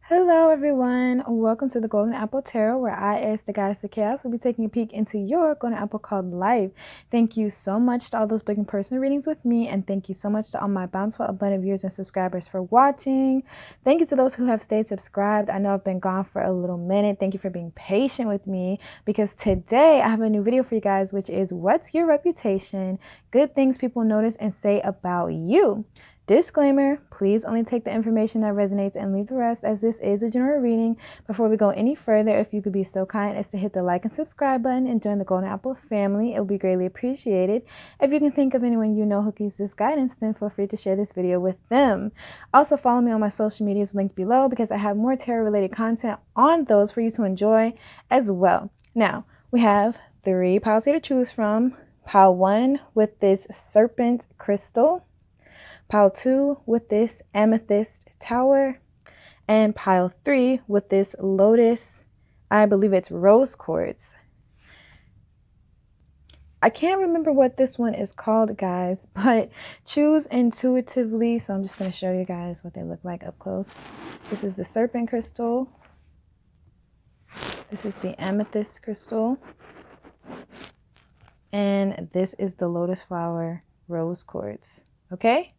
Hello everyone, welcome to the Golden Apple Tarot, where I, as the goddess of chaos, will be taking a peek into your golden apple called life. Thank you so much to all those booking personal readings with me, and thank you so much to all my bountiful abundant viewers and subscribers for watching. Thank you to those who have stayed subscribed. I know I've been gone for a little minute. Thank you for being patient with me, because today I have a new video for you guys, which is what's your reputation? Good things people notice and say about you. Disclaimer, please only take the information that resonates and leave the rest, as this is a general reading. Before we go any further, if you could be so kind as to hit the like and subscribe button and join the Golden Apple family, it would be greatly appreciated. If you can think of anyone you know who needs this guidance, then feel free to share this video with them. Also, follow me on my social medias linked below, because I have more tarot related content on those for you to enjoy as well. Now, we have 3 piles here to choose from. Pile 1 with this serpent crystal. Pile 2 with this amethyst tower, and pile 3 with this lotus, I believe it's rose quartz. I can't remember what this one is called, guys, but choose intuitively. So I'm just going to show you guys what they look like up close. This is the serpent crystal. This is the amethyst crystal. And this is the lotus flower rose quartz. Okay?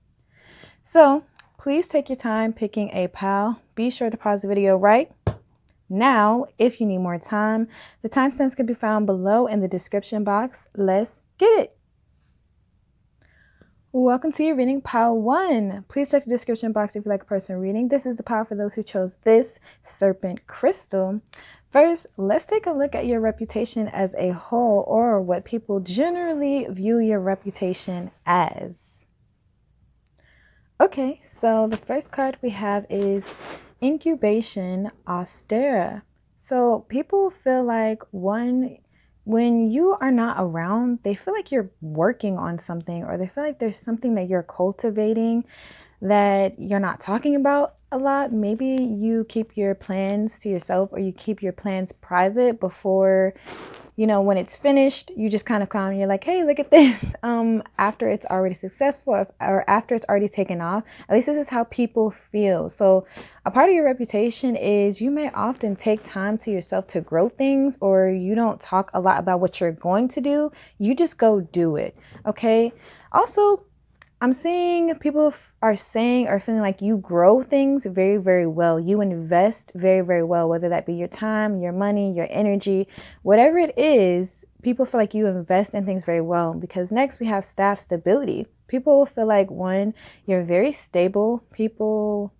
So please take your time picking a pile. Be sure to pause the video right now if you need more time. The timestamps can be found below in the description box. Let's get it. Welcome to your reading, pile 1. Please check the description box if you like a personal reading. This is the pile for those who chose this serpent crystal. First, let's take a look at your reputation as a whole, or what people generally view your reputation as. Okay, so the first card we have is Incubation Austera. So people feel like, when you are not around, they feel like you're working on something, or they feel like there's something that you're cultivating that you're not talking about a lot. Maybe you keep your plans to yourself, or you keep your plans private before, when it's finished, you just kind of come and you're like, hey, look at this. After it's already successful, or after it's already taken off. At least this is how people feel. So a part of your reputation is you may often take time to yourself to grow things, or you don't talk a lot about what you're going to do. You just go do it. Okay. Also, I'm seeing people are saying or feeling like you grow things very, very well. You invest very, very well, whether that be your time, your money, your energy, whatever it is. People feel like you invest in things very well, because next we have staff stability. People will feel like, one, you're very stable. People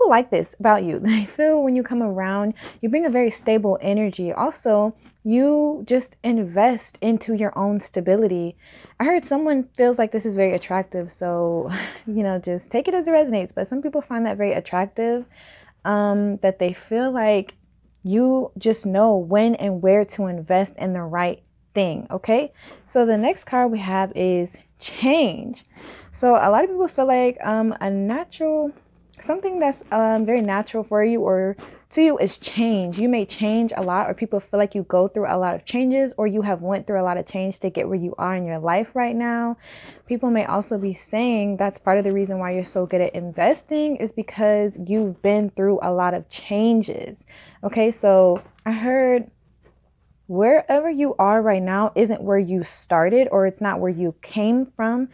like this about you. They feel when you come around, you bring a very stable energy. Also, you just invest into your own stability. I heard someone feels like this is very attractive. So, just take it as it resonates. But some people find that very attractive, that they feel like you just know when and where to invest in the right thing. Okay. So the next card we have is change. So a lot of people feel like something that's very natural for you or to you is change. You may change a lot, or people feel like you go through a lot of changes, or you have went through a lot of change to get where you are in your life right now. People may also be saying that's part of the reason why you're so good at investing, is because you've been through a lot of changes. Okay, so I heard wherever you are right now isn't where you started, or it's not where you came from.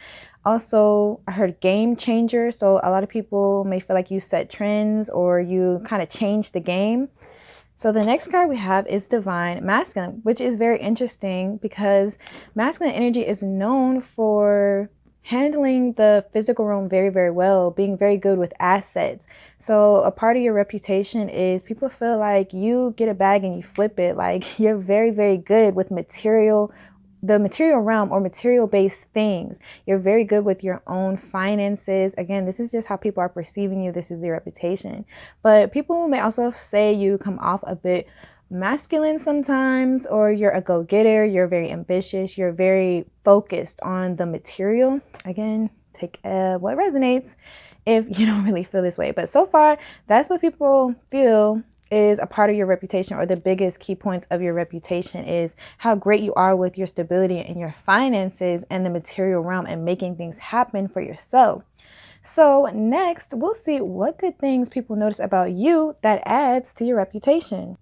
Also, I heard game changer. So a lot of people may feel like you set trends, or you kind of change the game. So the next card we have is Divine Masculine, which is very interesting, because masculine energy is known for handling the physical realm very, very well, being very good with assets. So a part of your reputation is people feel like you get a bag and you flip it. Like, you're very, very good with the material realm, or material based things. You're very good with your own finances. Again, this is just how people are perceiving you. This is your reputation. But people may also say you come off a bit masculine sometimes, or you're a go-getter, you're very ambitious, you're very focused on the material. Again, take what resonates if you don't really feel this way. But so far, that's what people feel is a part of your reputation, or the biggest key points of your reputation is how great you are with your stability and your finances and the material realm and making things happen for yourself. So next, we'll see what good things people notice about you that adds to your reputation.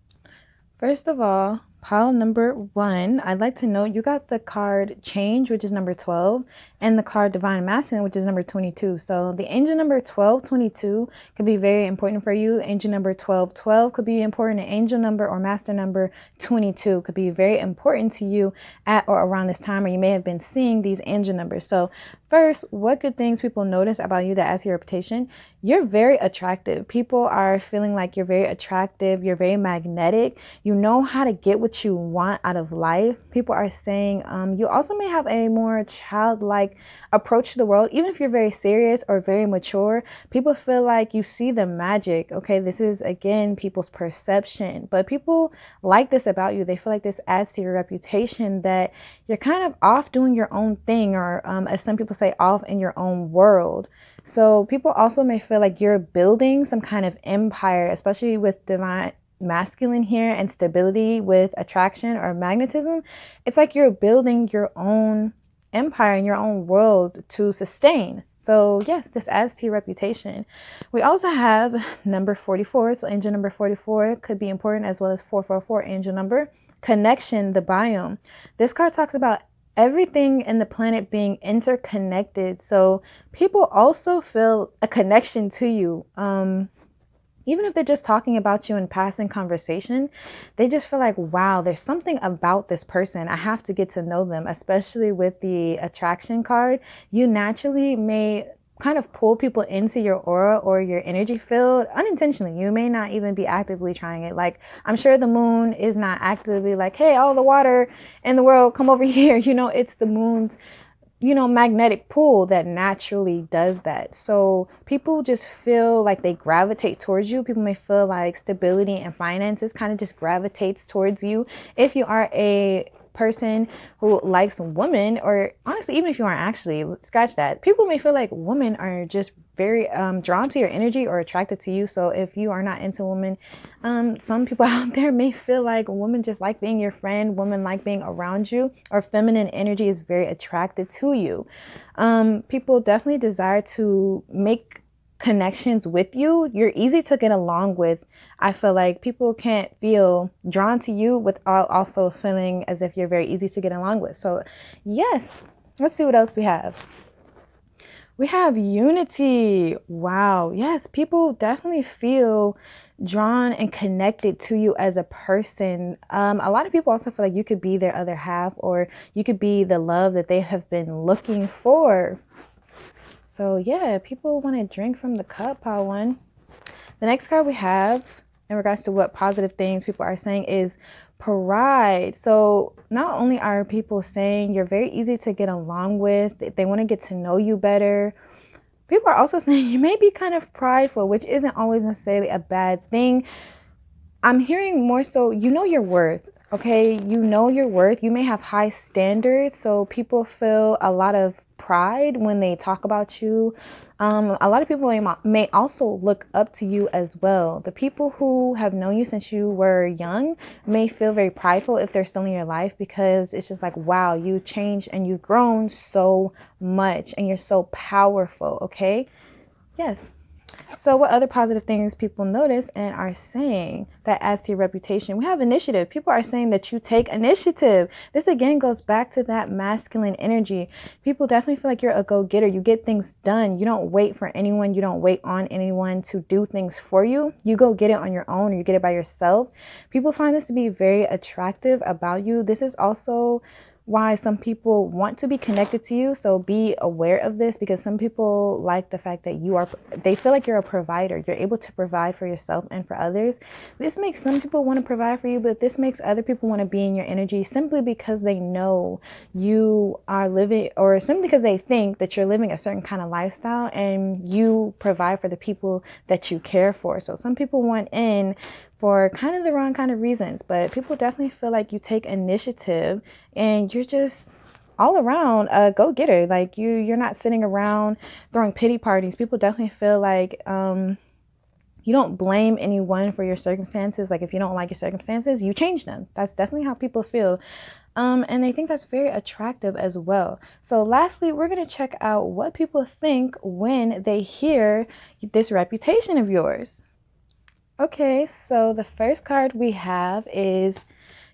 First of all, pile number 1, I'd like to note you got the card Change, which is number 12, and the card Divine Masculine, which is number 22. So the angel number 1222 could be very important for you. Angel number 1212 could be important. An angel number or master number 22 could be very important to you at or around this time, or you may have been seeing these angel numbers. So first, what good things people notice about you that adds to your reputation? You're very attractive. People are feeling like you're very attractive. You're very magnetic. You know how to get what you want out of life. People are saying you also may have a more childlike approach to the world. Even if you're very serious or very mature, people feel like you see the magic. Okay, this is again people's perception, but people like this about you. They feel like this adds to your reputation, that you're kind of off doing your own thing, or as some people say, off in your own world. So people also may feel like you're building some kind of empire, especially with divine masculine here and stability with attraction or magnetism. It's like you're building your own empire in your own world to sustain. So yes, this adds to your reputation. We also have number 44. So angel number 44 could be important, as well as 444 angel number. Connection, the biome. This card talks about everything in the planet being interconnected. So people also feel a connection to you. Even if they're just talking about you in passing conversation, they just feel like, wow, there's something about this person. I have to get to know them, especially with the attraction card. You naturally may kind of pull people into your aura or your energy field unintentionally. You may not even be actively trying it. Like, I'm sure the moon is not actively like, hey, all the water in the world, come over here. It's the moon's magnetic pull that naturally does that. So people just feel like they gravitate towards you. People may feel like stability and finances kind of just gravitates towards you. If you are a person who likes women, or honestly, even if you aren't, actually, scratch that. People may feel like women are just very drawn to your energy or attracted to you. So if you are not into women, some people out there may feel like women just like being your friend, women like being around you, or feminine energy is very attracted to you. People definitely desire to make connections with you. You're easy to get along with. I feel like people can't feel drawn to you without also feeling as if you're very easy to get along with. So yes, let's see what else we have. We have unity. Wow. Yes, people definitely feel drawn and connected to you as a person. A lot of people also feel like you could be their other half, or you could be the love that they have been looking for. So yeah, people want to drink from the cup, pile 1. The next card we have in regards to what positive things people are saying is pride. So not only are people saying you're very easy to get along with, they want to get to know you better, people are also saying you may be kind of prideful, which isn't always necessarily a bad thing. I'm hearing more so, your worth. Okay, you know your worth. You may have high standards, so people feel a lot of pride when they talk about you. A lot of people may also look up to you as well. The people who have known you since you were young may feel very prideful if they're still in your life, because it's just like, wow, you changed and you've grown so much and you're so powerful. Okay, yes. So what other positive things people notice and are saying that adds to your reputation? We have initiative. People are saying that you take initiative. This again goes back to that masculine energy. People definitely feel like you're a go-getter. You get things done. You don't wait for anyone. You don't wait on anyone to do things for you. You go get it on your own, or you get it by yourself. People find this to be very attractive about you. This is also why some people want to be connected to you. So be aware of this, because some people like the fact that they feel like you're a provider. You're able to provide for yourself and for others. This makes some people want to provide for you, but this makes other people want to be in your energy simply because they know you are living, or simply because they think that you're living a certain kind of lifestyle and you provide for the people that you care for. So some people want in for kind of the wrong kind of reasons, but people definitely feel like you take initiative and you're just all around a go-getter. Like you're not sitting around throwing pity parties. People definitely feel like You don't blame anyone for your circumstances. Like if you don't like your circumstances, you change them. That's definitely how people feel. And they think that's very attractive as well. So lastly, we're going to check out what people think when they hear this reputation of yours. Okay, so the first card we have is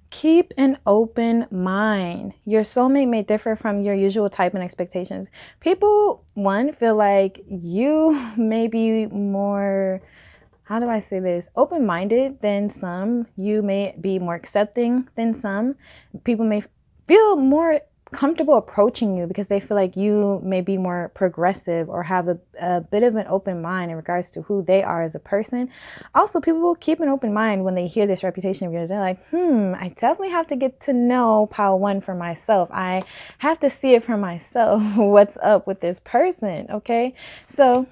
keep an open mind. Your soulmate may differ from your usual type and expectations. People, one, feel like you may be more, how do I say this, open-minded than some. You may be more accepting than some. People may feel more comfortable approaching you because they feel like you may be more progressive or have a bit of an open mind in regards to who they are as a person. Also, people will keep an open mind when they hear this reputation of yours. They're like, I definitely have to get to know pile one for myself. I have to see it for myself. What's up with this person? Okay, so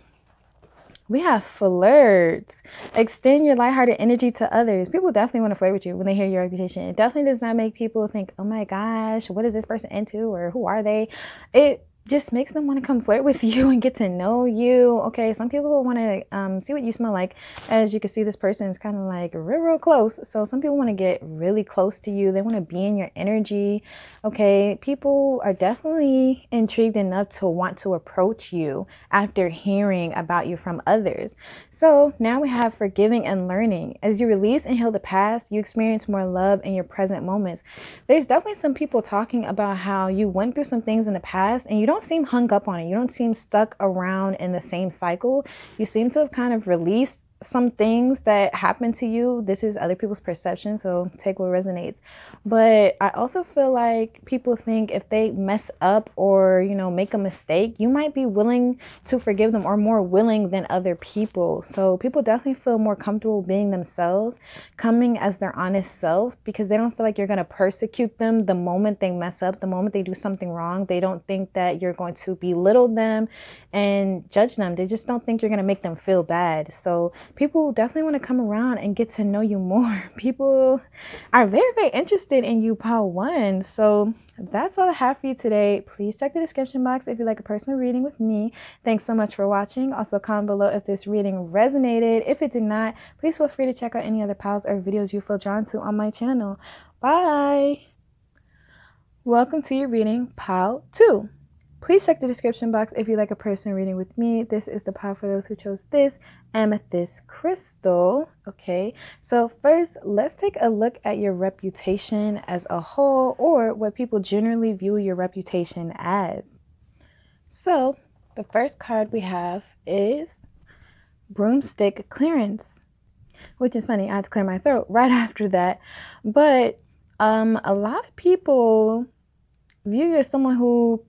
we have flirts. Extend your lighthearted energy to others. People definitely want to flirt with you when they hear your reputation. It definitely does not make people think, oh my gosh, what is this person into, or who are they? It just makes them want to come flirt with you and get to know you. Okay, some people will want to see what you smell like. As you can see, this person is kind of like real close. So some people want to get really close to you. They want to be in your energy. Okay, people are definitely intrigued enough to want to approach you after hearing about you from others. So now we have forgiving and learning. As you release and heal the past, you experience more love in your present moments. There's definitely some people talking about how you went through some things in the past and you don't seem hung up on it. You don't seem stuck around in the same cycle. You seem to have kind of released some things that happened to you. This is other people's perception, so take what resonates. But I also feel like people think if they mess up or, make a mistake, you might be willing to forgive them or more willing than other people. So people definitely feel more comfortable being themselves, coming as their honest self, because they don't feel like you're going to persecute them the moment they mess up, the moment they do something wrong. They don't think that you're going to belittle them and judge them. They just don't think you're going to make them feel bad. So people definitely want to come around and get to know you more. People are very interested in you, pile one. So that's all I have for you today. Please check the description box if you'd like a personal reading with me. Thanks so much for watching. Also comment below if this reading resonated. If it did not, please feel free to check out any other piles or videos you feel drawn to on my channel. Bye. Welcome to your reading, pile 2. Please check the description box if you'd like a personal reading with me. This is the pile for those who chose this amethyst crystal. Okay, so first, let's take a look at your reputation as a whole, or what people generally view your reputation as. So the first card we have is broomstick clearance, which is funny. I had to clear my throat right after that. But a lot of people view you as someone who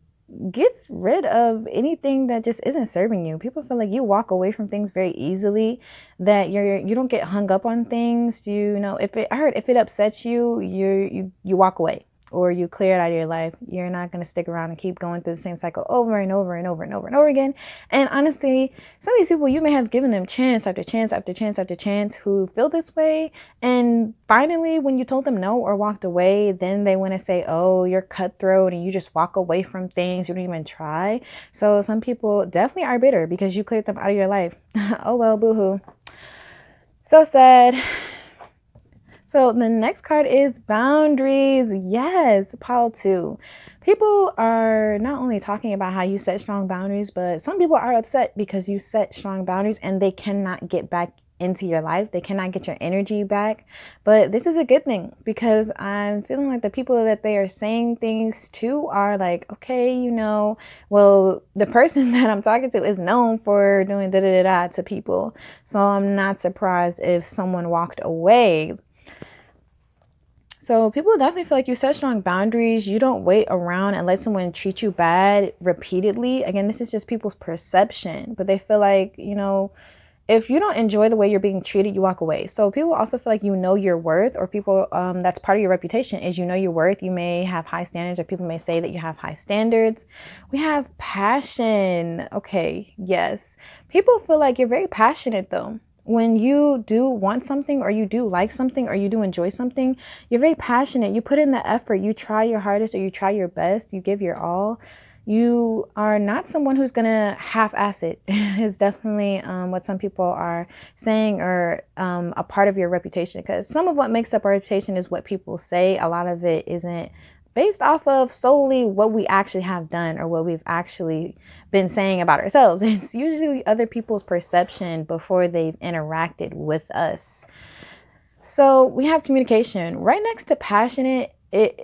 gets rid of anything that just isn't serving you. People feel like you walk away from things very easily, that you don't get hung up on things. If it upsets you, you walk away, or you clear it out of your life. You're not going to stick around and keep going through the same cycle over and over and over and over and over again. And honestly, some of these people, you may have given them chance after chance after chance after chance who feel this way. And finally, when you told them no or walked away, then they want to say, oh, you're cutthroat and you just walk away from things. You don't even try. So some people definitely are bitter because you cleared them out of your life. Oh, well, boo-hoo. So sad. So the next card is boundaries. Yes, pile 2. People are not only talking about how you set strong boundaries, but some people are upset because you set strong boundaries and they cannot get back into your life. They cannot get your energy back. But this is a good thing because I'm feeling like the people that they are saying things to are like, okay, well, the person that I'm talking to is known for doing da-da-da-da to people. So I'm not surprised if someone walked away. So people definitely feel like you set strong boundaries. You don't wait around and let someone treat you bad repeatedly. Again, this is just people's perception, but they feel like, if you don't enjoy the way you're being treated, you walk away. So people also feel like you know your worth, or people, that's part of your reputation is you know your worth. You may have high standards, or people may say that you have high standards. We have passion. Okay, yes. People feel like you're very passionate though. When you do want something, or you do like something, or you do enjoy something, you're very passionate. You put in the effort. You try your hardest, or you try your best. You give your all. You are not someone who's gonna half-ass it. It's definitely what some people are saying, or a part of your reputation, because some of what makes up our reputation is what people say. A lot of it isn't based off of solely what we actually have done or what we've actually been saying about ourselves. It's usually other people's perception before they've interacted with us. So we have communication right next to passionate,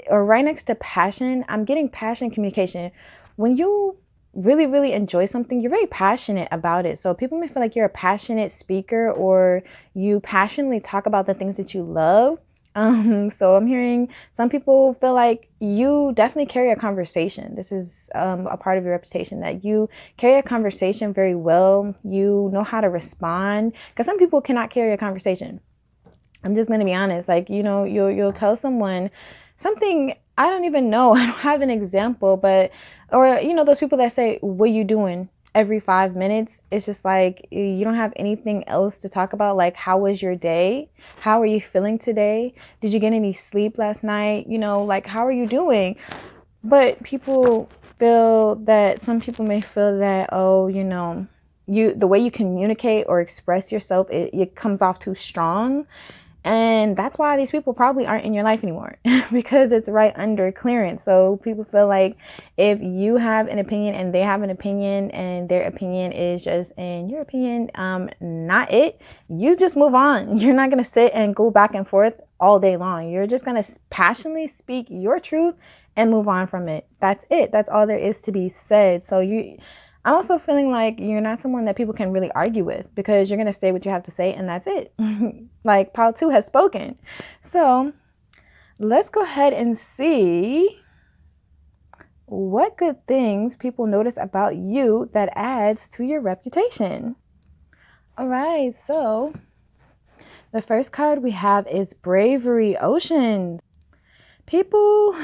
or right next to passion. I'm getting passion communication. When you really enjoy something, you're very passionate about it. So people may feel like you're a passionate speaker, or you passionately talk about the things that you love. So I'm hearing some people feel like you definitely carry a conversation. This is a part of your reputation, that you carry a conversation very well. You know how to respond, because some people cannot carry a conversation. I'm just going to be honest. Like, you'll tell someone something. I don't even know. I don't have an example, but, or, those people that say, "What you doing?" every 5 minutes. It's just like, you don't have anything else to talk about. Like, how was your day? How are you feeling today? Did you get any sleep last night? Like, how are you doing? But people feel that, some people may feel that, oh, the way you communicate or express yourself, it comes off too strong. And that's why these people probably aren't in your life anymore, because it's right under clearance. So people feel like if you have an opinion and they have an opinion, and their opinion is just, in your opinion, not it, you just move on. You're not going to sit and go back and forth all day long. You're just going to passionately speak your truth and move on from it. That's it. That's all there is to be said. So I'm also feeling like you're not someone that people can really argue with, because you're going to say what you have to say, and that's it. Like, Pile 2 has spoken. So let's go ahead and see what good things people notice about you that adds to your reputation. All right, so the first card we have is Bravery Ocean. People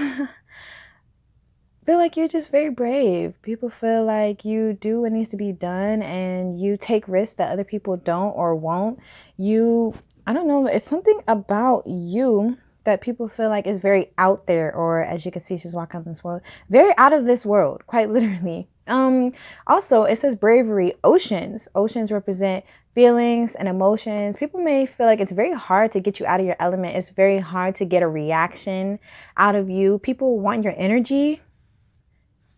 feel like you're just very brave. People feel like you do what needs to be done, and you take risks that other people don't or won't. I don't know, it's something about you that people feel like is very out there, or, as you can see, she's walking out in this world, very out of this world, quite literally. Also, it says bravery oceans. Oceans represent feelings and emotions. People may feel like it's very hard to get you out of your element. It's very hard to get a reaction out of you. People want your energy.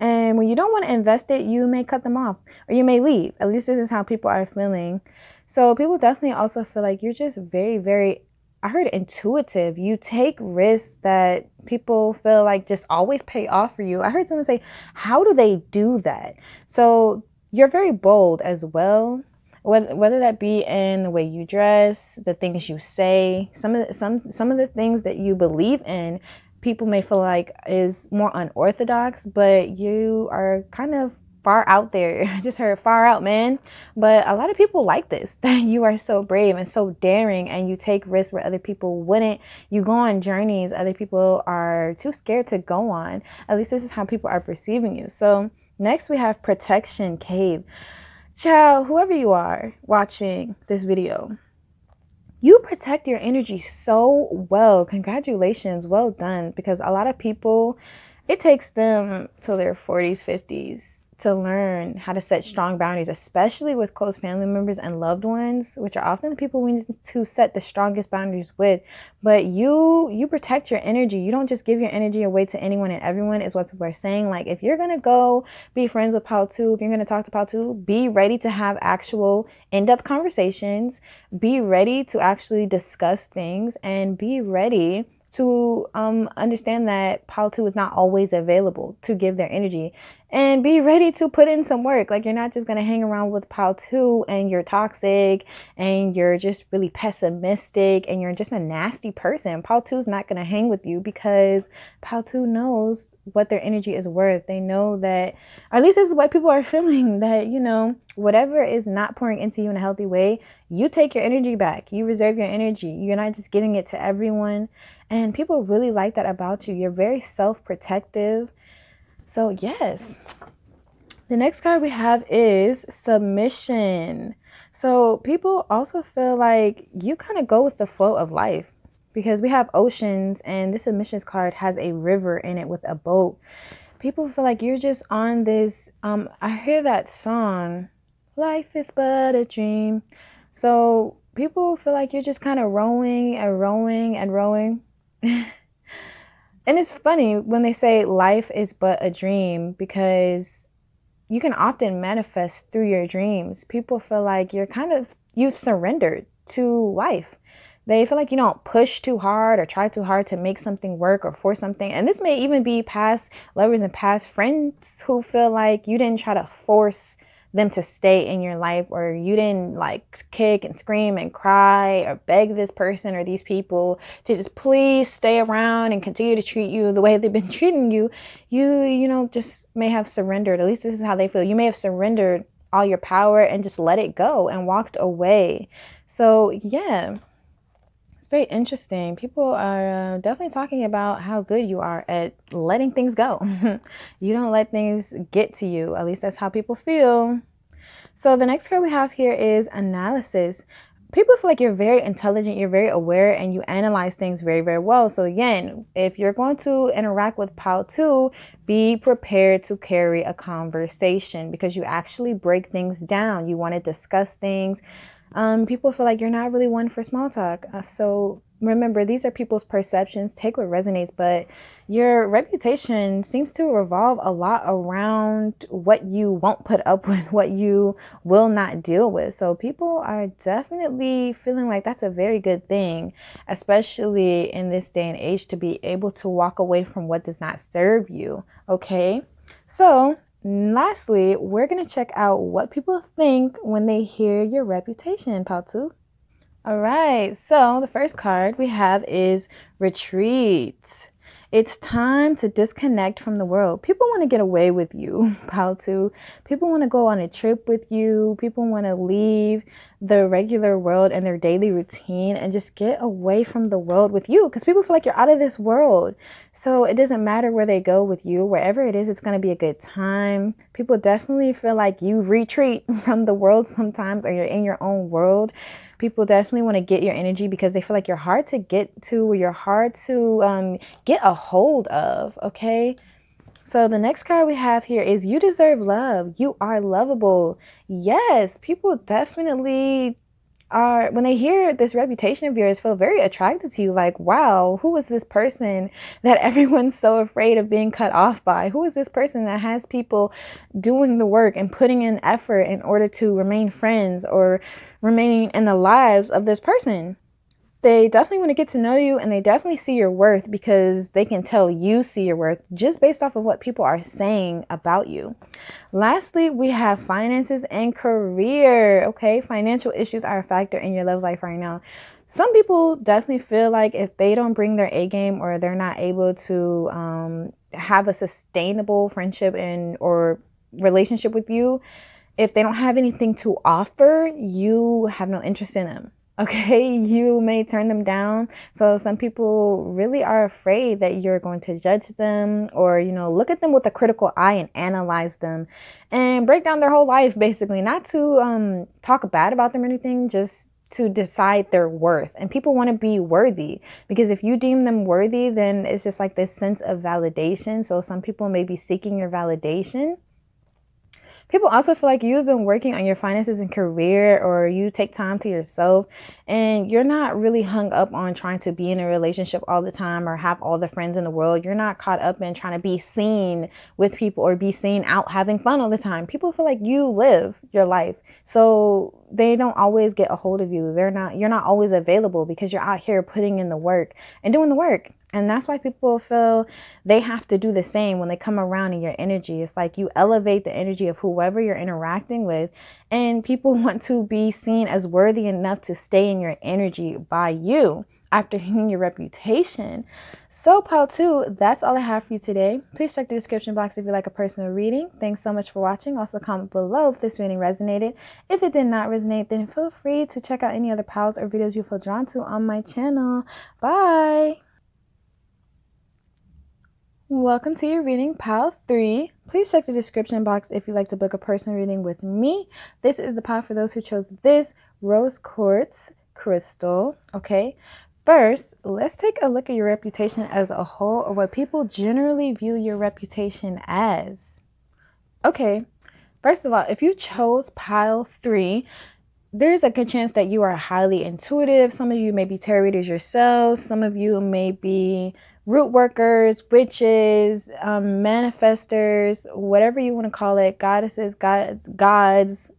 And when you don't want to invest it, you may cut them off, or you may leave. At least this is how people are feeling. So people definitely also feel like you're just very, I heard intuitive. You take risks that people feel like just always pay off for you. I heard someone say, how do they do that? So you're very bold as well. Whether that be in the way you dress, the things you say, some of the things that you believe in, people may feel like is more unorthodox, but you are kind of far out there. I just heard far out, man. But a lot of people like this, that you are so brave and so daring, and you take risks where other people wouldn't. You go on journeys other people are too scared to go on. At least this is how people are perceiving you. So next we have Protection Cave. Child, whoever you are watching this video, you protect your energy so well. Congratulations. Well done. Because a lot of people, it takes them till their 40s, 50s to learn how to set strong boundaries, especially with close family members and loved ones, which are often the people we need to set the strongest boundaries with. But you protect your energy. You don't just give your energy away to anyone and everyone, is what people are saying. Like, if you're going to go be friends with Pile 2, if you're going to talk to Pile 2, be ready to have actual in-depth conversations. Be ready to actually discuss things, and be ready to understand that Pile 2 is not always available to give their energy, and be ready to put in some work. Like, you're not just going to hang around with Pile 2 and you're toxic and you're just really pessimistic and you're just a nasty person. Pile 2 is not going to hang with you, because Pile 2 knows what their energy is worth. They know that, or at least this is what people are feeling, that, whatever is not pouring into you in a healthy way, you take your energy back. You reserve your energy. You're not just giving it to everyone. And people really like that about you. You're very self-protective. So yes. The next card we have is Submission. So people also feel like you kind of go with the flow of life, because we have oceans, and this Submissions card has a river in it with a boat. people feel like you're just on this, I hear that song, life is but a dream. So people feel like you're just kind of rowing and rowing and rowing. And it's funny when they say life is but a dream, because you can often manifest through your dreams. People feel like you've surrendered to life. They feel like you don't push too hard or try too hard to make something work or force something. And this may even be past lovers and past friends who feel like you didn't try to force them to stay in your life, or you didn't like kick and scream and cry or beg this person or these people to just please stay around and continue to treat you the way they've been treating you. You just may have surrendered. At least this is how they feel. You may have surrendered all your power and just let it go and walked away. So yeah, it's very interesting. People are definitely talking about how good you are at letting things go. You don't let things get to you. At least that's how people feel. So the next card we have here is analysis. People feel like you're very intelligent, you're very aware, and you analyze things very, very well. So again, if you're going to interact with Pile 2, be prepared to carry a conversation, because you actually break things down. You want to discuss things. People feel like you're not really one for small talk. So remember, these are people's perceptions. Take what resonates, but your reputation seems to revolve a lot around what you won't put up with, what you will not deal with. So people are definitely feeling like that's a very good thing, especially in this day and age, to be able to walk away from what does not serve you. Okay, so lastly, we're going to check out what people think when they hear your reputation, Pile 2. All right, so the first card we have is retreat. It's time to disconnect from the world. People want to get away with you, Pile 2. People want to go on a trip with you. People want to leave the regular world and their daily routine and just get away from the world with you, because people feel like you're out of this world. So it doesn't matter where they go with you. Wherever it is, it's going to be a good time. People definitely feel like you retreat from the world sometimes, or you're in your own world. People definitely want to get your energy because they feel like you're hard to get to, or you're hard to get a hold of. Okay, so the next card we have here is you deserve love. You are lovable. Yes, people definitely are, when they hear this reputation of yours, feel very attracted to you. Like, wow, who is this person that everyone's so afraid of being cut off by? Who is this person that has people doing the work and putting in effort in order to remain friends or remain in the lives of this person? They definitely want to get to know you, and they definitely see your worth, because they can tell you see your worth just based off of what people are saying about you. Lastly, we have finances and career. Okay, financial issues are a factor in your love life right now. Some people definitely feel like if they don't bring their A game, or they're not able to have a sustainable friendship and or relationship with you, if they don't have anything to offer, you have no interest in them. Okay, you may turn them down. So some people really are afraid that you're going to judge them, or, look at them with a critical eye and analyze them and break down their whole life, basically. Not to talk bad about them or anything, just to decide their worth. And people want to be worthy, because if you deem them worthy, then it's just like this sense of validation. So some people may be seeking your validation. People also feel like you've been working on your finances and career, or you take time to yourself, and you're not really hung up on trying to be in a relationship all the time or have all the friends in the world. You're not caught up in trying to be seen with people or be seen out having fun all the time. People feel like you live your life, so they don't always get a hold of you. You're not always available, because you're out here putting in the work and doing the work. And that's why people feel they have to do the same when they come around in your energy. It's like you elevate the energy of whoever you're interacting with, and people want to be seen as worthy enough to stay in your energy by you after hearing your reputation. So Pile 2, that's all I have for you today. Please check the description box if you like a personal reading. Thanks so much for watching. Also comment below if this reading resonated. If it did not resonate, then feel free to check out any other piles or videos you feel drawn to on my channel. Bye! Welcome to your reading, Pile 3. Please check the description box if you'd like to book a personal reading with me. This is the pile for those who chose this rose quartz crystal, okay? First, let's take a look at your reputation as a whole, or what people generally view your reputation as. Okay, first of all, if you chose pile 3, there's a good chance that you are highly intuitive. Some of you may be tarot readers yourselves. Some of you may be root workers, witches, manifestors, whatever you want to call it, goddesses, gods,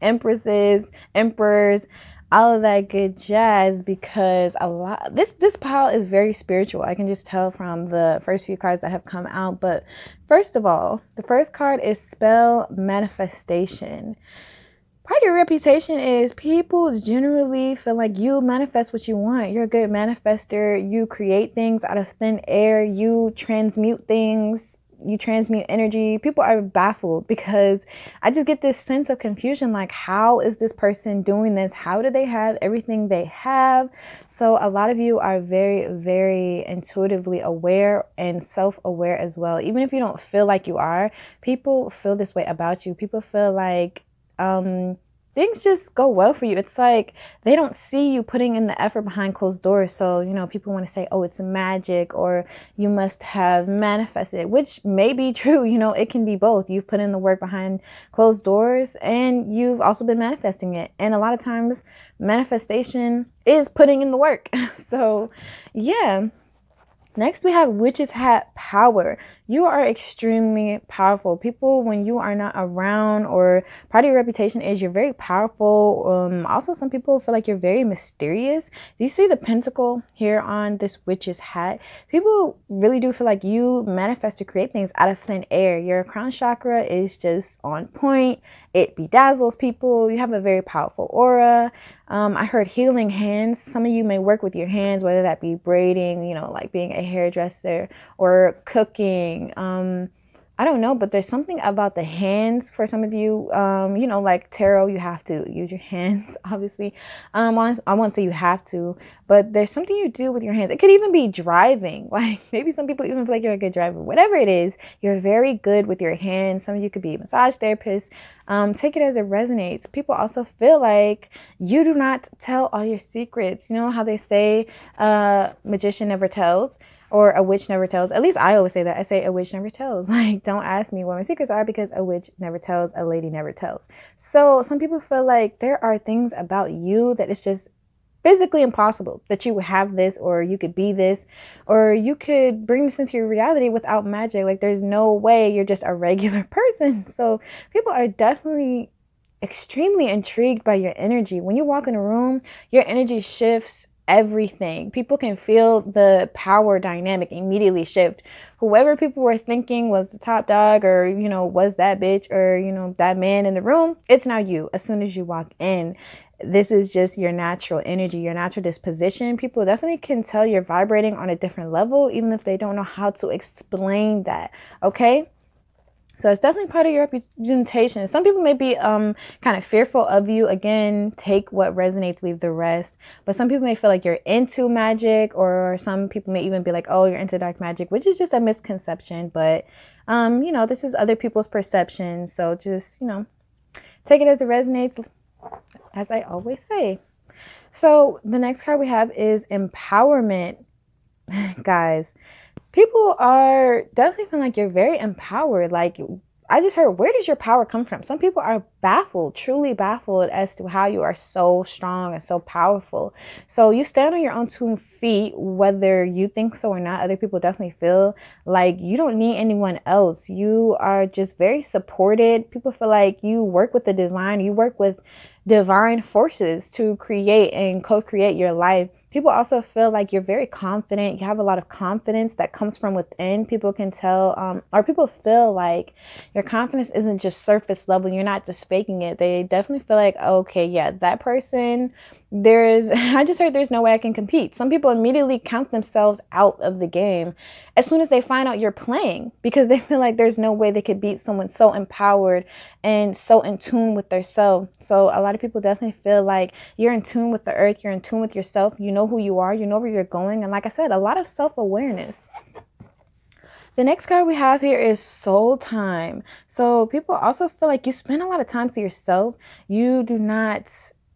empresses, emperors, all of that good jazz, because a lot this pile is very spiritual. I can just tell from the first few cards that have come out. But first of all, the first card is spell manifestation. Part of your reputation is people generally feel like you manifest what you want. You're a good manifester. You create things out of thin air. You transmute things. You transmute energy. People are baffled because I just get this sense of confusion. Like, how is this person doing this? How do they have everything they have? So a lot of you are very, very intuitively aware and self-aware as well. Even if you don't feel like you are, people feel this way about you. People feel like things just go well for you. It's like they don't see you putting in the effort behind closed doors. So, people want to say, oh, it's magic, or you must have manifested, which may be true. It can be both. You've put in the work behind closed doors and you've also been manifesting it. And a lot of times manifestation is putting in the work. So yeah. Next, we have Witch's Hat power. You are extremely powerful. People, when you are not around, or part of your reputation is you're very powerful. Also, some people feel like you're very mysterious. Do you see the pentacle here on this Witch's Hat? People really do feel like you manifest to create things out of thin air. Your crown chakra is just on point. It bedazzles people. You have a very powerful aura. I heard healing hands. Some of you may work with your hands, whether that be braiding, like being a hairdresser, or cooking. I don't know, but there's something about the hands for some of you. Like tarot, you have to use your hands, obviously. I won't say you have to, but there's something you do with your hands. It could even be driving. Like, maybe some people even feel like you're a good driver. Whatever it is, you're very good with your hands. Some of you could be massage therapists. Take it as it resonates. People also feel like you do not tell all your secrets. You know how they say magician never tells, or a witch never tells. At least I always say that. I say a witch never tells. Like, don't ask me what my secrets are, because a witch never tells, a lady never tells. So some people feel like there are things about you that it's just physically impossible that you would have this, or you could be this, or you could bring this into your reality without magic. Like, there's no way you're just a regular person. So people are definitely extremely intrigued by your energy. When you walk in a room, your energy shifts everything. People can feel the power dynamic immediately shift. Whoever people were thinking was the top dog, or was that bitch, or that man in the room, it's now you. As soon as you walk in, this is just your natural energy, your natural disposition. People definitely can tell you're vibrating on a different level, even if they don't know how to explain that. Okay. So it's definitely part of your representation. Some people may be kind of fearful of you. Again, take what resonates, leave the rest. But some people may feel like you're into magic, or some people may even be like, oh, you're into dark magic, which is just a misconception. But, this is other people's perception. So just, take it as it resonates, as I always say. So the next card we have is empowerment. Guys, people are definitely feeling like you're very empowered. Like, I just heard, where does your power come from? Some people are baffled, truly baffled, as to how you are so strong and so powerful. So you stand on your own 2 feet, whether you think so or not. Other people definitely feel like you don't need anyone else. You are just very supported. People feel like you work with the divine. You work with divine forces to create and co-create your life. People also feel like you're very confident. You have a lot of confidence that comes from within. People can tell, or people feel like your confidence isn't just surface level. You're not just faking it. They definitely feel like, okay, yeah, that person, I just heard there's no way I can compete. Some people immediately count themselves out of the game as soon as they find out you're playing, because they feel like there's no way they could beat someone so empowered and so in tune with their self. So a lot of people definitely feel like you're in tune with the earth. You're in tune with yourself. You know who you are. You know where you're going. And like I said, a lot of self-awareness. The next card we have here is soul time. So people also feel like you spend a lot of time to yourself. You do not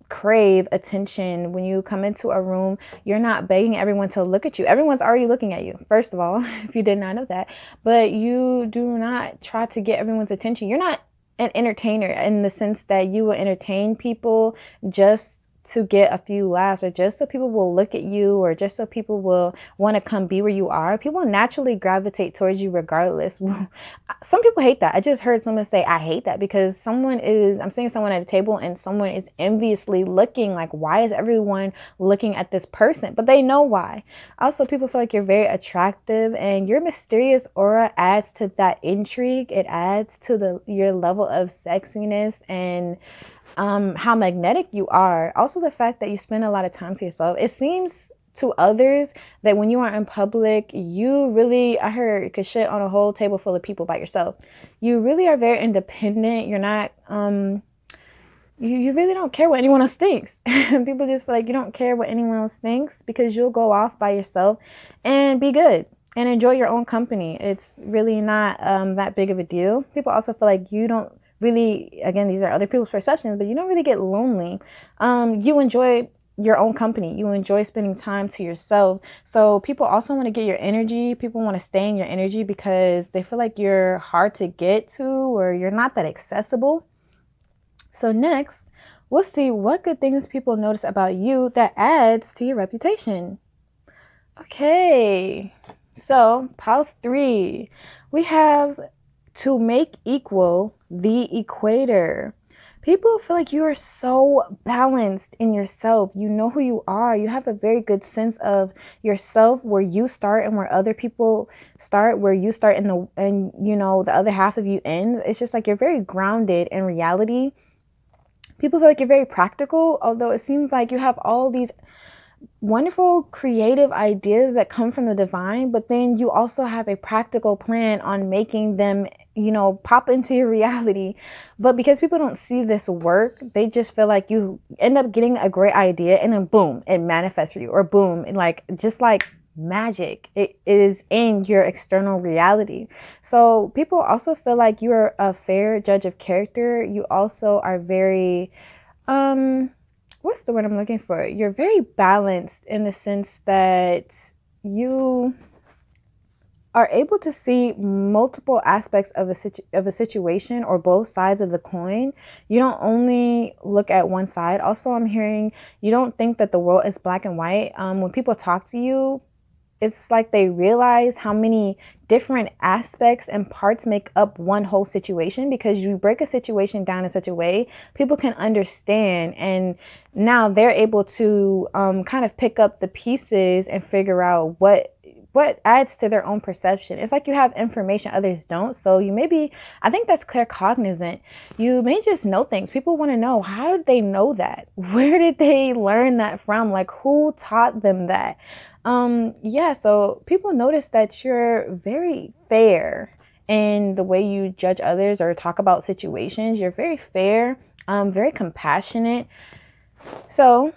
crave attention. When you come into a room, you're not begging everyone to look at you. Everyone's already looking at you, first of all, if you did not know that. But you do not try to get everyone's attention. You're not an entertainer in the sense that you will entertain people just to get a few laughs, or just so people will look at you, or just so people will want to come be where you are. People naturally gravitate towards you regardless. Some people hate that. I just heard someone say, I hate that, because I'm seeing someone at a table and someone is enviously looking, like, why is everyone looking at this person? But they know why. Also, people feel like you're very attractive, and your mysterious aura adds to that intrigue. It adds to your level of sexiness and how magnetic you are. Also, the fact that you spend a lot of time to yourself. It seems to others that when you are in public, you really, I heard, could shit on a whole table full of people by yourself. You really are very independent. You're not, you really don't care what anyone else thinks. People just feel like you don't care what anyone else thinks, because you'll go off by yourself and be good and enjoy your own company. It's really not that big of a deal. People also feel like you don't really, again, these are other people's perceptions, but you don't really get lonely. You enjoy your own company. You enjoy spending time to yourself. So people also want to get your energy. People want to stay in your energy because they feel like you're hard to get to, or you're not that accessible. So next, we'll see what good things people notice about you that adds to your reputation. Okay, so pile 3, we have to make equal the equator. People feel like you are so balanced in yourself. You know who you are. You have a very good sense of yourself, where you start and where other people start, where you start and the other half of you end. It's just like you're very grounded in reality. People feel like you're very practical, although it seems like you have all these wonderful creative ideas that come from the divine, but then you also have a practical plan on making them, pop into your reality. But because people don't see this work, they just feel like you end up getting a great idea and then boom, it manifests for you, or boom, and just like magic, it is in your external reality. So people also feel like you're a fair judge of character. You also are very what's the word I'm looking for? You're very balanced in the sense that you are able to see multiple aspects of a situation, or both sides of the coin. You don't only look at one side. Also, I'm hearing you don't think that the world is black and white. When people talk to you, it's like they realize how many different aspects and parts make up one whole situation, because you break a situation down in such a way people can understand, and now they're able to kind of pick up the pieces and figure out what adds to their own perception. It's like you have information others don't. So I think that's claircognizant. You may just know things. People want to know, how did they know that? Where did they learn that from? Like, who taught them that? So people notice that you're very fair in the way you judge others or talk about situations. You're very fair, very compassionate. So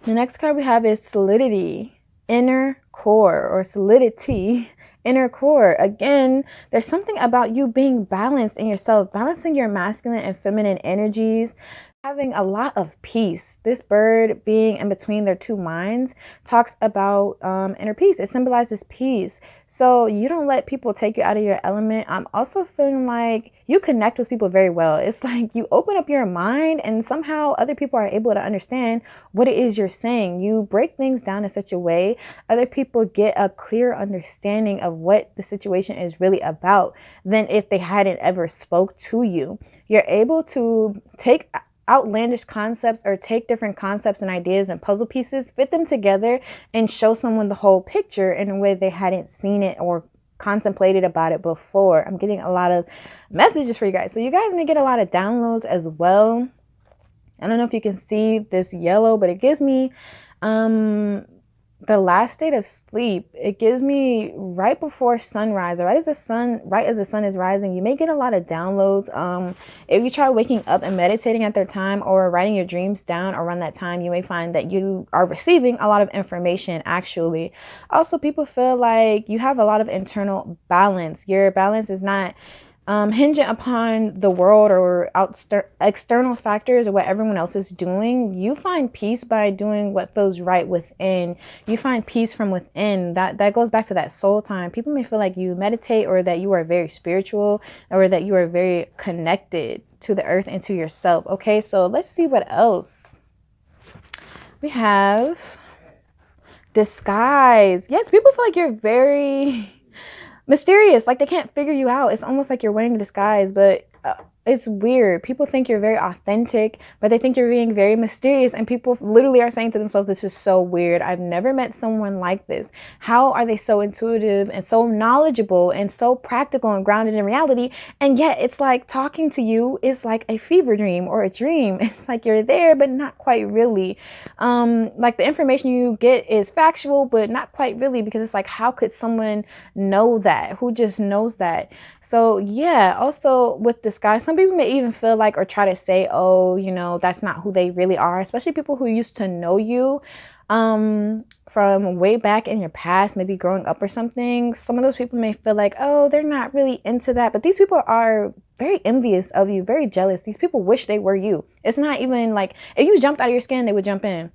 the next card we have is solidity, inner core, or solidity, inner core. Again, there's something about you being balanced in yourself, balancing your masculine and feminine energies, having a lot of peace. This bird being in between their two minds talks about inner peace. It symbolizes peace. So you don't let people take you out of your element. I'm also feeling like you connect with people very well. It's like you open up your mind and somehow other people are able to understand what it is you're saying. You break things down in such a way other people get a clear understanding of what the situation is really about than if they hadn't ever spoke to you. You're able to take outlandish concepts, or take different concepts and ideas and puzzle pieces, fit them together, and show someone the whole picture in a way they hadn't seen it or contemplated about it before. I'm getting a lot of messages for you guys. So you guys may get a lot of downloads as well. I don't know if you can see this yellow, but it gives me the last state of sleep. It gives me right before sunrise, or right as the sun is rising. You may get a lot of downloads. If you try waking up and meditating at that time, or writing your dreams down around that time, you may find that you are receiving a lot of information actually. Also, people feel like you have a lot of internal balance. Your balance is not hinging upon the world or external factors or what everyone else is doing. You find peace by doing what feels right within. You find peace from within. That goes back to that soul time. People may feel like you meditate or that you are very spiritual or that you are very connected to the earth and to yourself. Okay, so let's see what else. We have disguise. Yes, people feel like you're very mysterious, like they can't figure you out. It's almost like you're wearing a disguise, but it's weird. People think you're very authentic, but they think you're being very mysterious, and people literally are saying to themselves, this is so weird. I've never met someone like this. How are they so intuitive and so knowledgeable and so practical and grounded in reality? And yet it's like talking to you is like a fever dream or a dream. It's like you're there, but not quite really. Like the information you get is factual, but not quite really, because it's like, how could someone know that? Who just knows that? So yeah, also with disguise, some people may even feel like or try to say, oh, you know, that's not who they really are, especially people who used to know you from way back in your past, maybe growing up or something. Some of those people may feel like, oh, they're not really into that, but these people are very envious of you, very jealous. These people wish they were you. It's not even like if you jumped out of your skin, they would jump in.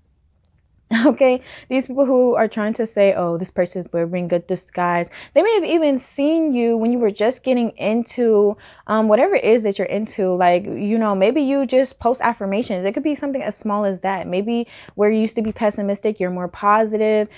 Okay, these people who are trying to say, oh, this person's wearing good disguise, they may have even seen you when you were just getting into whatever it is that you're into. Like, you know, maybe you just post affirmations. It could be something as small as that. Maybe where you used to be pessimistic, you're more positive.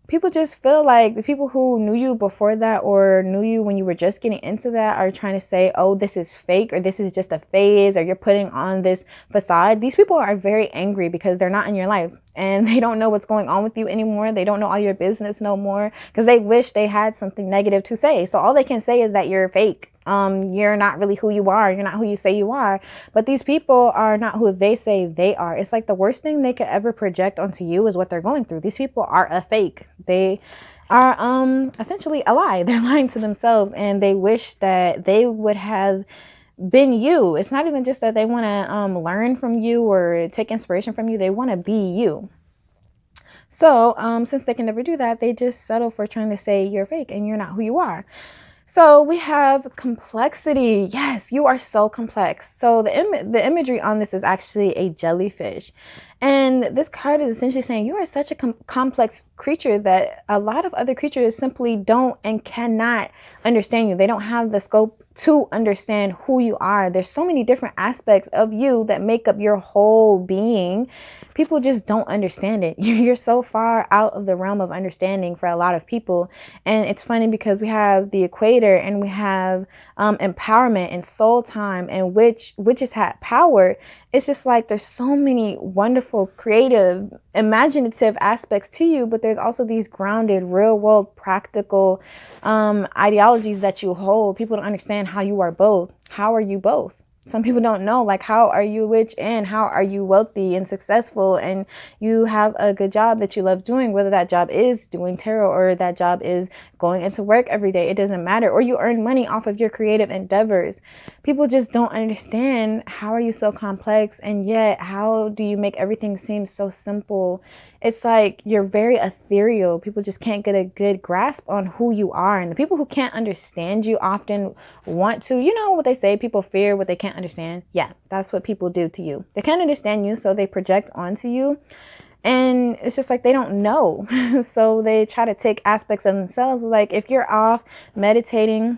People just feel like the people who knew you before that or knew you when you were just getting into that are trying to say, oh, this is fake, or this is just a phase, or you're putting on this facade. These people are very angry because they're not in your life and they don't know what's going on with you anymore. They don't know all your business no more because they wish they had something negative to say. So all they can say is that you're fake. You're not really who you are. You're not who you say you are. But these people are not who they say they are. It's like the worst thing they could ever project onto you is what they're going through. These people are a fake. They are essentially a lie. They're lying to themselves, and they wish that they would have been you. It's not even just that they want to learn from you or take inspiration from you. They want to be you. So since they can never do that, they just settle for trying to say you're fake and you're not who you are. So we have complexity. Yes, you are so complex. So the imagery on this is actually a jellyfish. And this card is essentially saying you are such a complex creature that a lot of other creatures simply don't and cannot understand you. They don't have the scope to understand who you are. There's so many different aspects of you that make up your whole being. People just don't understand it. You're so far out of the realm of understanding for a lot of people. And it's funny because we have the equator and we have empowerment and soul time, and which has had power. It's just like there's so many wonderful, creative, imaginative aspects to you, but there's also these grounded, real world, practical ideologies that you hold. People don't understand how you are both. How are you both? Some people don't know, like, how are you rich and how are you wealthy and successful and you have a good job that you love doing, whether that job is doing tarot or that job is going into work every day. It doesn't matter. Or you earn money off of your creative endeavors. People just don't understand, how are you so complex, and yet how do you make everything seem so simple? It's like you're very ethereal. People just can't get a good grasp on who you are. And the people who can't understand you often want to, you know what they say, people fear what they can't understand. Yeah, that's what people do to you. They can't understand you, so they project onto you. And it's just like they don't know. So they try to take aspects of themselves. Like if you're off meditating,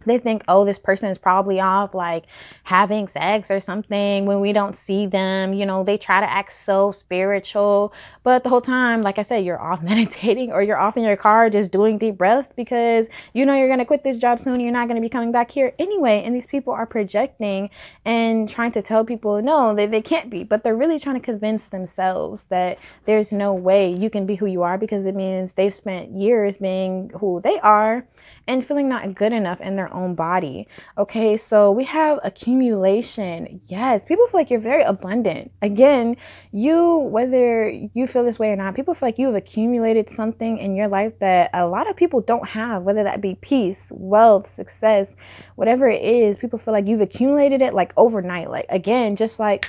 they think, oh, this person is probably off like having sex or something when we don't see them. You know, they try to act so spiritual, but the whole time, like I said, you're off meditating or you're off in your car just doing deep breaths because you know you're going to quit this job soon. You're not going to be coming back here anyway. And these people are projecting and trying to tell people, no, they can't be, but they're really trying to convince themselves that there's no way you can be who you are, because it means they've spent years being who they are and feeling not good enough in their own body. Okay, so we have accumulation. Yes, people feel like you're very abundant. Again, whether you feel this way or not, people feel like you've accumulated something in your life that a lot of people don't have, whether that be peace, wealth, success, whatever it is. People feel like you've accumulated it like overnight. Like, again, just like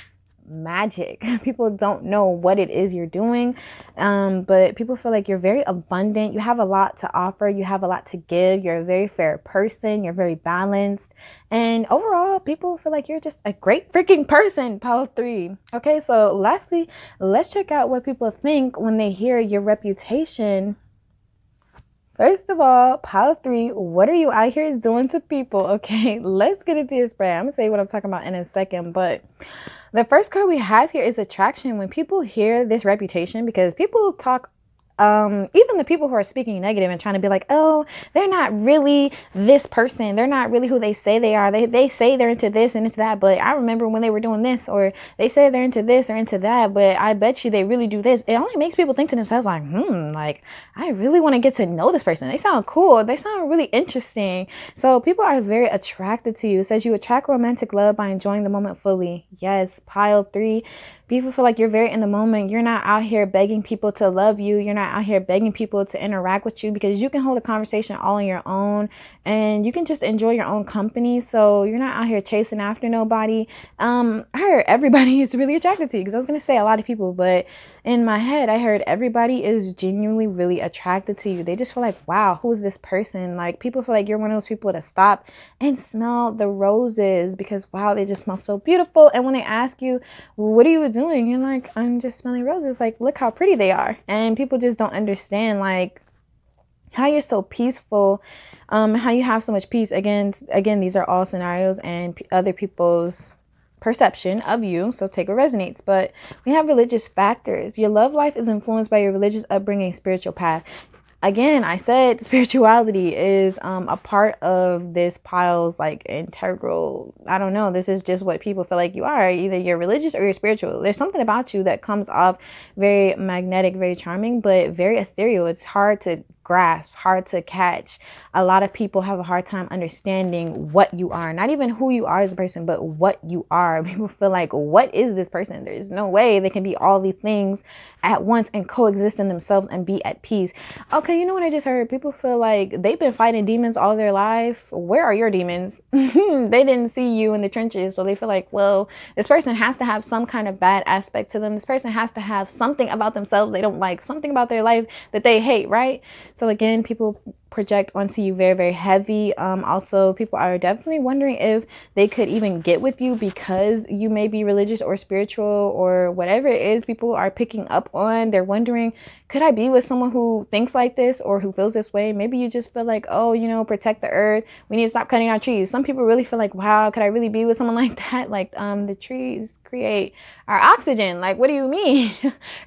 magic. People don't know what it is you're doing, but people feel like you're very abundant. You have a lot to offer. You have a lot to give. You're a very fair person. You're very balanced. And overall, people feel like you're just a great freaking person, pile 3. Okay, so lastly, let's check out what people think when they hear your reputation. First of all, pile 3, what are you out here doing to people? Okay, let's get into this spread. I'm gonna say what I'm talking about in a second, but the first card we have here is attraction. When people hear this reputation, because people talk, even the people who are speaking negative and trying to be like, oh, they're not really this person, they're not really who they say they are, they say they're into this and into that, but I remember when they were doing this, or they say they're into this or into that, but I bet you they really do this. It only makes people think to themselves like, like, I really want to get to know this person. They sound cool, they sound really interesting. So people are very attracted to you. It says you attract romantic love by enjoying the moment fully. Yes, pile 3. People feel like you're very in the moment. You're not out here begging people to love you. You're not out here begging people to interact with you, because you can hold a conversation all on your own and you can just enjoy your own company. So you're not out here chasing after nobody. I heard everybody is really attracted to you, because I was going to say a lot of people, but in my head, I heard everybody is genuinely really attracted to you. They just feel like, wow, who is this person? Like, people feel like you're one of those people to stop and smell the roses, because wow, they just smell so beautiful. And when they ask you, what are you doing? You're like, I'm just smelling roses. Like, look how pretty they are. And people just don't understand, like, how you're so peaceful, how you have so much peace. Again, these are all scenarios and other people's perception of you, so take what resonates. But we have religious factors. Your love life is influenced by your religious upbringing, spiritual path. Again, I said spirituality is a part of this pile's like integral. I don't know. This is just what people feel like you are. Either you're religious or you're spiritual. There's something about you that comes off very magnetic, very charming, but very ethereal. It's hard to grasp, hard to catch. A lot of people have a hard time understanding what you are, not even who you are as a person, but what you are. People feel like, what is this person? There's no way they can be all these things at once and coexist in themselves and be at peace. Okay, you know what I just heard? People feel like they've been fighting demons all their life. Where are your demons? They didn't see you in the trenches, so they feel like, well, this person has to have some kind of bad aspect to them. This person has to have something about themselves they don't like, something about their life that they hate, right? So again, people project onto you very, very heavy. Also, people are definitely wondering if they could even get with you because you may be religious or spiritual or whatever it is people are picking up on. They're wondering, could I be with someone who thinks like this or who feels this way? Maybe you just feel like, oh, you know, protect the earth. We need to stop cutting our trees. Some people really feel like, wow, could I really be with someone like that? Like, the trees create our oxygen. Like, what do you mean?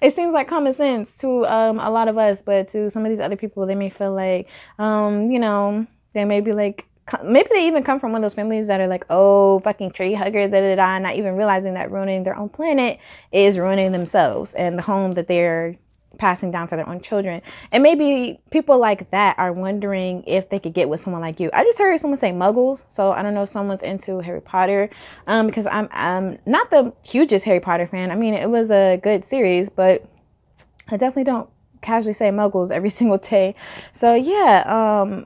It seems like common sense to a lot of us, but to some of these other people, they may feel like, you know, they may be like, maybe they even come from one of those families that are like, oh, fucking tree hugger, not even realizing that ruining their own planet is ruining themselves and the home that they're passing down to their own children. And maybe people like that are wondering if they could get with someone like you. I just heard someone say muggles, so I don't know if someone's into Harry Potter, because I'm not the hugest Harry Potter fan. I mean, it was a good series, but I definitely don't casually say muggles every single day. So yeah,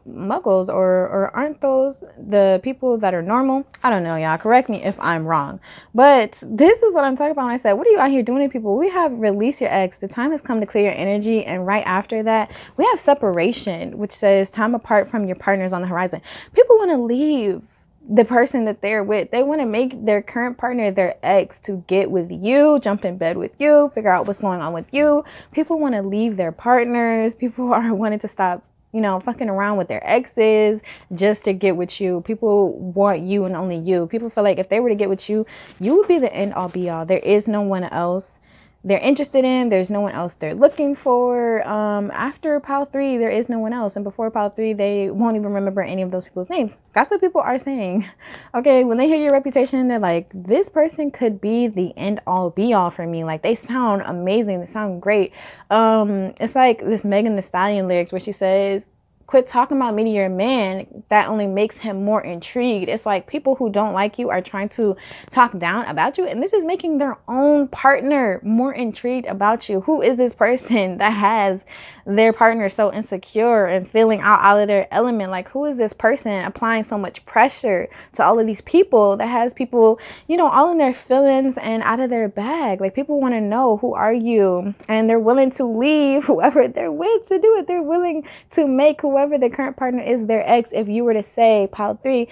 muggles or aren't those the people that are normal? I don't know, y'all, correct me if I'm wrong, but this is what I'm talking about when I said, what are you out here doing to people? We have release your ex. The time has come to clear your energy. And right after that, we have separation, which says time apart from your partners on the horizon. People want to leave the person that they're with. They want to make their current partner their ex to get with you, jump in bed with you, figure out what's going on with you. People want to leave their partners. People are wanting to stop, you know, fucking around with their exes just to get with you. People want you and only you. People feel like if they were to get with you, you would be the end all be all. There is no one else they're interested in. There's no one else they're looking for. After pile 3, there is no one else. And before pile 3, they won't even remember any of those people's names. That's what people are saying. Okay, when they hear your reputation, they're like, this person could be the end all be all for me. Like, they sound amazing. They sound great. It's like this Megan Thee Stallion lyrics where she says, quit talking about me to your man. That only makes him more intrigued. It's like people who don't like you are trying to talk down about you, and this is making their own partner more intrigued about you. Who is this person that has their partner so insecure and feeling out of their element? Like, who is this person applying so much pressure to all of these people that has people, you know, all in their feelings and out of their bag? Like, people want to know, who are you? And they're willing to leave whoever they're with to do it. They're willing to make whoever their current partner is their ex. If you were to say, pile 3,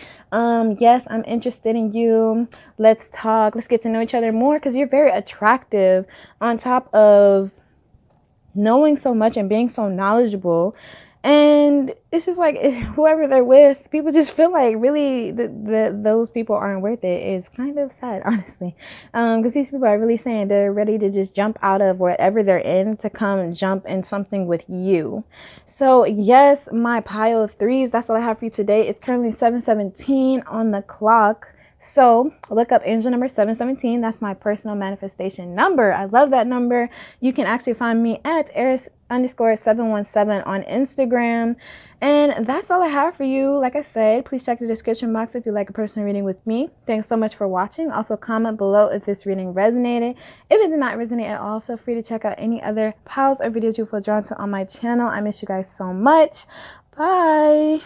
yes, I'm interested in you, let's talk, let's get to know each other more, because you're very attractive, on top of knowing so much and being so knowledgeable. And it's just like, whoever they're with, people just feel like really those people aren't worth it. It's kind of sad, honestly, because these people are really saying they're ready to just jump out of whatever they're in to come and jump in something with you. So yes, my pile of 3s, that's all I have for you today. It's currently 7:17 on the clock. So look up angel number 717. That's my personal manifestation number. I love that number. You can actually find me at Eris_717 on Instagram. And that's all I have for you. Like I said, please check the description box if you like a personal reading with me. Thanks so much for watching. Also comment below if this reading resonated. If it did not resonate at all, feel free to check out any other piles or videos you feel drawn to on my channel. I miss you guys so much. Bye.